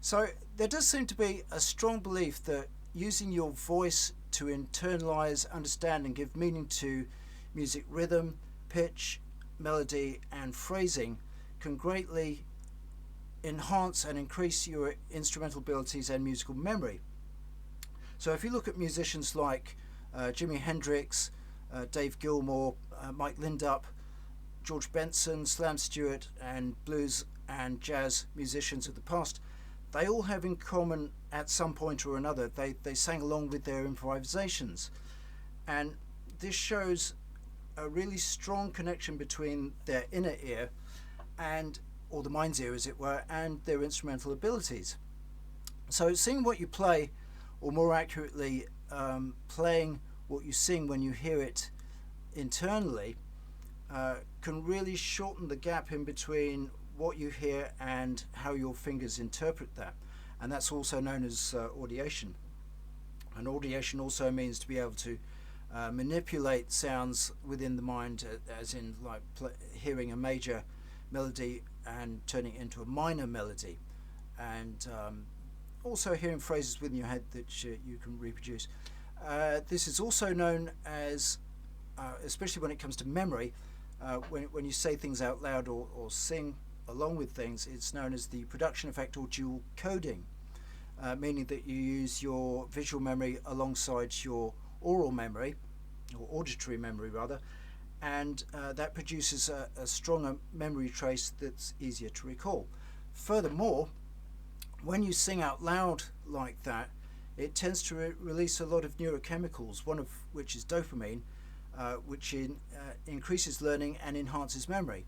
So there does seem to be a strong belief that using your voice to internalize, understand and give meaning to music rhythm, pitch, melody and phrasing can greatly enhance and increase your instrumental abilities and musical memory. So if you look at musicians like Jimi Hendrix, Dave Gilmore, Mike Lindup, George Benson, Slam Stuart and blues and jazz musicians of the past, they all have in common at some point or another they sang along with their improvisations, and this shows a really strong connection between their inner ear and, or the mind's ear as it were, and their instrumental abilities. So sing what you play, or more accurately playing what you sing when you hear it internally, can really shorten the gap in between what you hear and how your fingers interpret that, and that's also known as audiation. And audiation also means to be able to manipulate sounds within the mind, as in like hearing a major melody and turning it into a minor melody, and also hearing phrases within your head that you can reproduce. This is also known as, especially when it comes to memory, when you say things out loud or sing along with things, it's known as the production effect or dualcoding, meaning that you use your visual memory alongside your oral memory, or auditory memory rather, and that produces a stronger memory trace that's easier to recall. Furthermore, when you sing out loud like that, it tends to release a lot of neurochemicals, one of which is dopamine, which increases learning and enhances memory.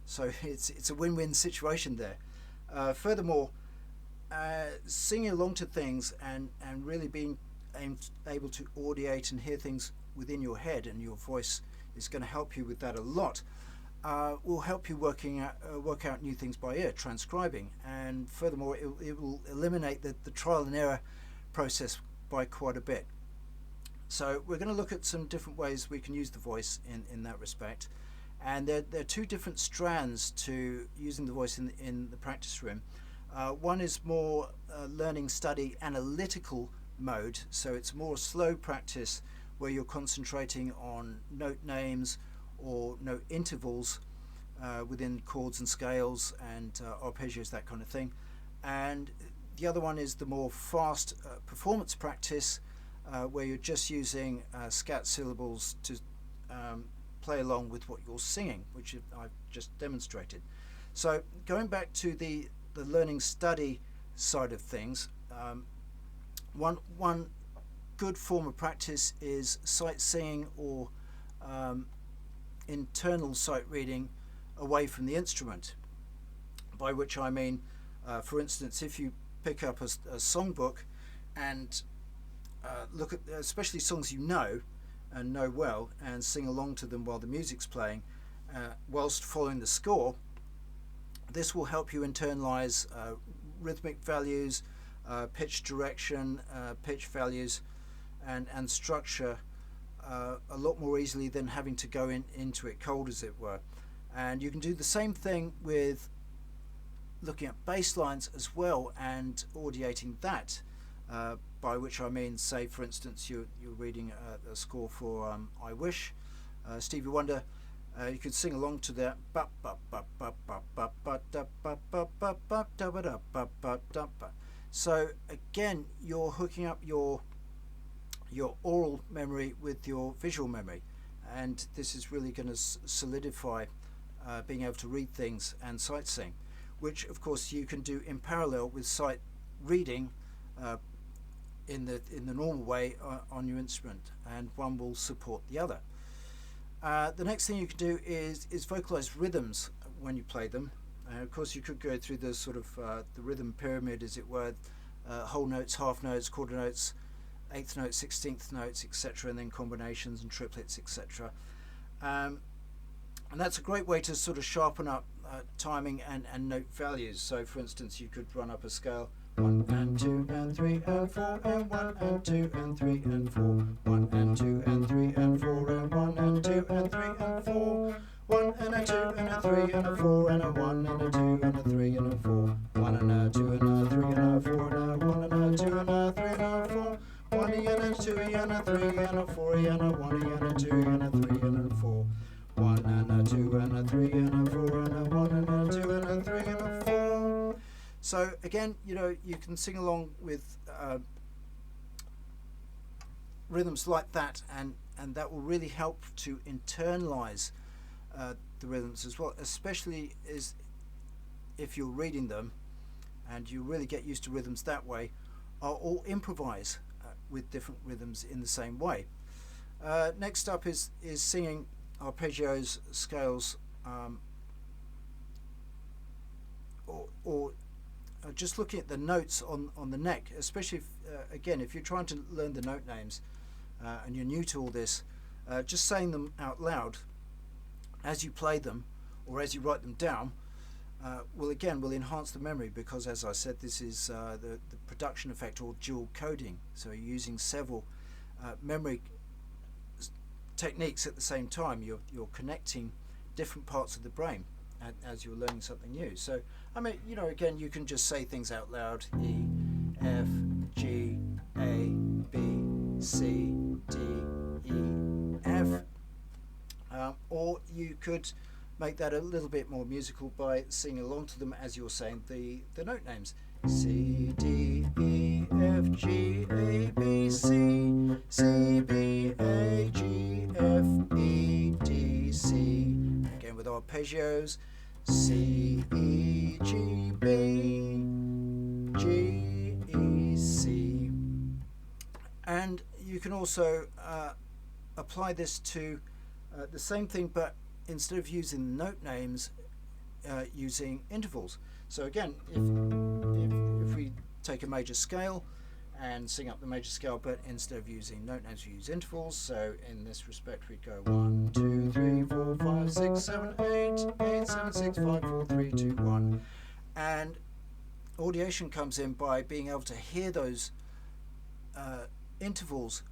So it's a win-win situation there. Furthermore, singing along to things and really being able to audiate and hear things within your head, and your voice is going to help you with that a lot, will help you work out new things by ear, transcribing, and furthermore it will eliminate the trial and error process by quite a bit. So we're going to look at some different ways we can use the voice in that respect. And there are two different strands to using the voice in the practice room. One is more learning, study, analytical mode. So it's more slow practice where you're concentrating on note names or note intervals within chords and scales and arpeggios, that kind of thing. And the other one is the more fast performance practice where you're just using scat syllables to play along with what you're singing, which I've just demonstrated. So going back to the learning study side of things, one good form of practice is sightseeing or internal sight reading away from the instrument, by which I mean, for instance, if you pick up a songbook and look at especially songs you know and know well, and sing along to them while the music's playing, whilst following the score, this will help you internalize rhythmic values, pitch direction, pitch values, and structure a lot more easily than having to go into it cold, as it were. And you can do the same thing with looking at bass lines as well and audiating that, by which I mean, say for instance you're reading a score for I Wish, Stevie Wonder. You could sing along to that. So again, you're hooking up your oral memory with your visual memory, and this is really going to solidify being able to read things and sightseeing, which of course you can do in parallel with sight reading in the normal way on your instrument, and one will support the other. The next thing you can do is vocalize rhythms when you play them. Of course, you could go through the sort of the rhythm pyramid, as it were, whole notes, half notes, quarter notes, eighth notes, 16th notes, etc., and then combinations and triplets, etc. And that's a great way to sort of sharpen up timing and note values. So for instance, you could run up a scale: 1 and 2 and 3 and 4 and 1 and 2 and 3 and 4, 1 and 2 and 3 and 4 and 1 and 2 and 3 and 4, 1 and a 2 and a 3 and a 4 and a 1 and a 2 and a 3 and a 4, 1 and a 2 and a 3 and a 4 and a 1 and a 2 and a 3 and a 4, 1 and a 2 and a 3 and a 4 and a 1 and a 2 and a 3 and a 4, 1 and a 2 and a 3 and a 4 and a 1 and a 2 and a 3 and a 4. So again, you know, you can sing along with rhythms like that, and that will really help to internalize the rhythms as well, especially if you're reading them, and you really get used to rhythms that way, or improvise with different rhythms in the same way. Next up is singing arpeggios, scales, or just looking at the notes on the neck, especially if, again, if you're trying to learn the note names and you're new to all this, just saying them out loud as you play them or as you write them down will enhance the memory, because, as I said, this is the production effect, or dual coding. So you're using several memory techniques at the same time. You're connecting different parts of the brain as you're learning something new. So I mean, you know, again, you can just say things out loud: E, F, G, A, B, C, D, E, F. Or you could make that a little bit more musical by singing along to them as you're saying the note names: C, D, E, F, G, A, B, C, C, B, A, G, F, E, D, C. Again with arpeggios: C, E, G, B, G, E, C. And you can also apply this to the same thing, but instead of using note names, using intervals. So again, if we take a major scale and sing up the major scale, but instead of using note names, we use intervals. So in this respect, we go 1, 2, 3, 4, 5, 6, 7, 8, 8, 7, 6, 5, 4, 3, 2, 1. And audiation comes in by being able to hear those intervals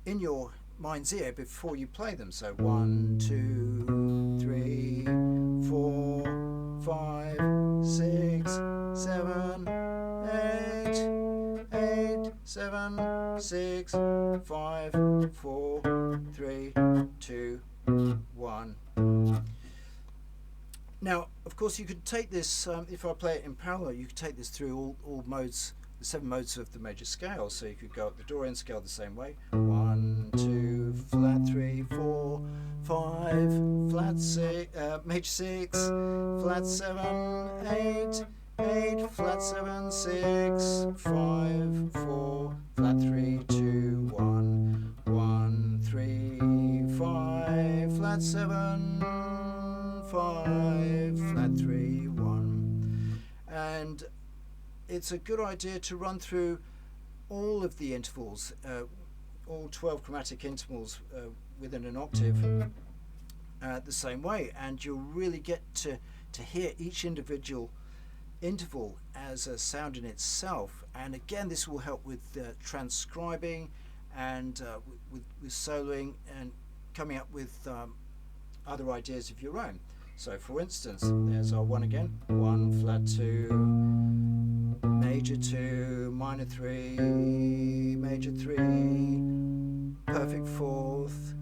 in your mind's ear before you play them. So 1, 2, 3, 4, 5, 6, 7, 8, 8, 7, 6, 5, 4, 3, 2, 1. Now, of course, you could take this, if I play it in parallel, you could take this through all modes, the 7 modes of the major scale. So you could go up the Dorian scale the same way: 1, 2, flat 3, 4, 5, flat 6, major 6, flat 7, 8, 8, flat 7, 6, 5, 4, flat 3, 2, 1, 1, 3, 5, flat 7, 5, flat 3, 1. And it's a good idea to run through all of the intervals, all 12 chromatic intervals within an octave the same way, and you'll really get to hear each individual interval as a sound in itself. And again, this will help with transcribing and with soloing and coming up with other ideas of your own. So for instance, there's our 1 again: 1, flat 2, major 2, minor 3, major 3, perfect 4th,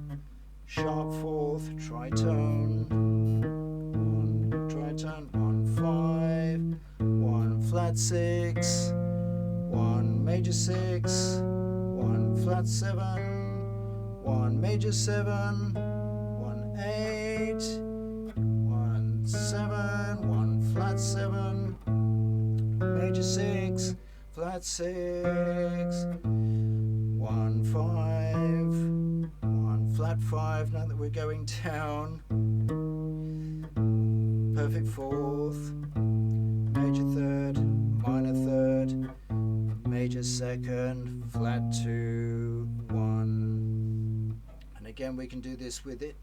sharp 4th, tritone, 1 tritone, 1 5, 1 flat 6, 1 major 6, 1 flat 7, 1 major 7, 1 8, 1 7, 1 flat 7, major 6, flat 6, 1 5, 1 flat 5. Now that we're going down, perfect 4th, major 3rd, minor 3rd, major 2nd, flat 2, again, we can do this with it,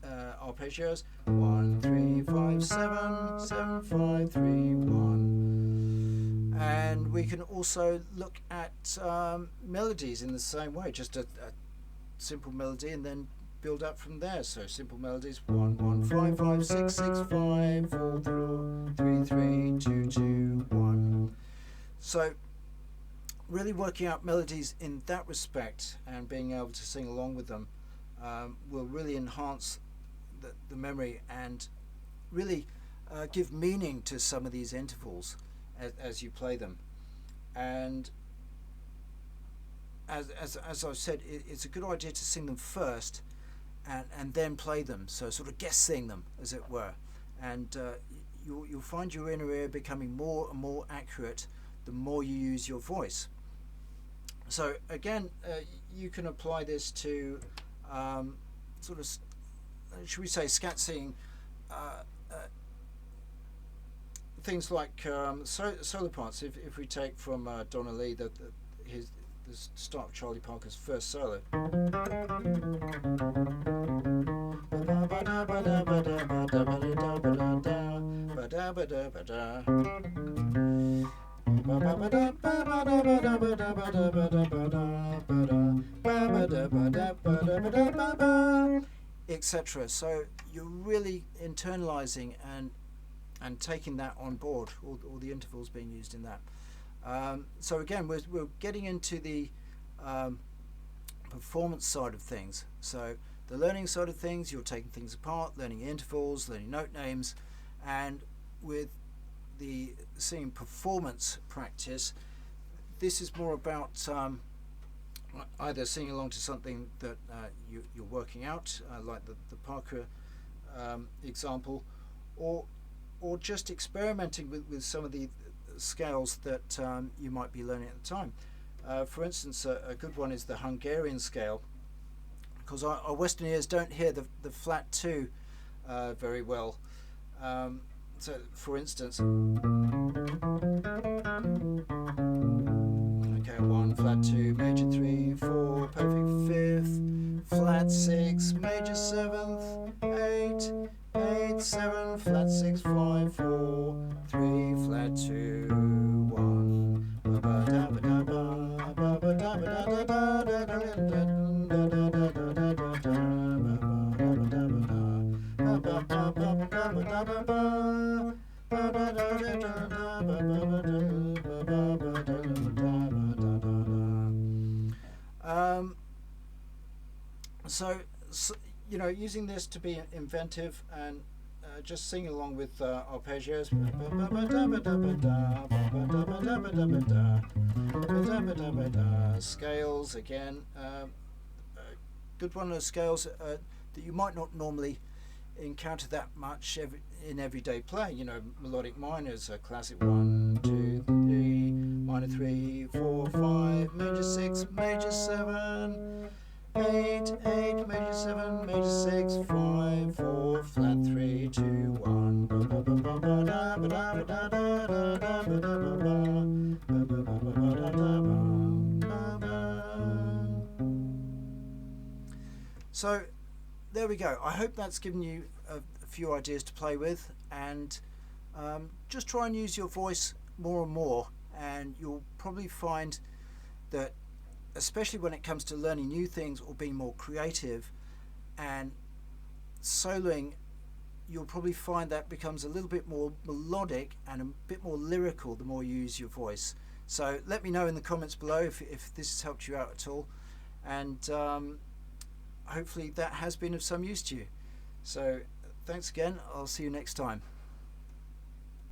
arpeggios. 1, 3, 5, 7, 7, 5, 3, 1. And we can also look at melodies in the same way, just a simple melody and then build up from there. So simple melodies: 1, 1, 5, 5, 6, 6, 5, 4, 3, 3, 2, 2, 1. So really working out melodies in that respect and being able to sing along with them will really enhance the memory and really give meaning to some of these intervals as you play them. And as I've said, it's a good idea to sing them first and then play them, so sort of guest sing them, as it were. And you'll find your inner ear becoming more and more accurate the more you use your voice. So again, you can apply this to sort of, should we say, scat singing, things like solo parts. If we take from Donna Lee the start of Charlie Parker's first solo. Etc. So you're really internalizing and taking that on board, all the intervals being used in that. So again, we're getting into the performance side of things. So the learning side of things, you're taking things apart, learning intervals, learning note names, and with the singing performance practice, this is more about either singing along to something that you're working out, like the Parker example, or just experimenting with some of the scales that you might be learning at the time. For instance, a good one is the Hungarian scale, because our Western ears don't hear the flat 2 very well. So, for instance, okay, 1, flat 2, major 3, 4, perfect 5th, flat 6, major 7th, 8, 8, 7, flat 6, 5, 4, 3, flat 2, 1. So you know, using this to be inventive and just sing along with arpeggios. Scales again. Good one of those scales that you might not normally encounter that much in everyday play. You know, melodic minors, a classic 1, 2, 3, minor 3, 4, 5, major 6, major 7, 8, 8, major 7, major 6, 5, 4, flat 3, 2, 1. So there we go. I hope that's given you a few ideas to play with, and just try and use your voice more and more, and you'll probably find that, especially when it comes to learning new things or being more creative and soloing, you'll probably find that becomes a little bit more melodic and a bit more lyrical the more you use your voice. So let me know in the comments below if this has helped you out at all, and hopefully that has been of some use to you. So thanks again. I'll see you next time.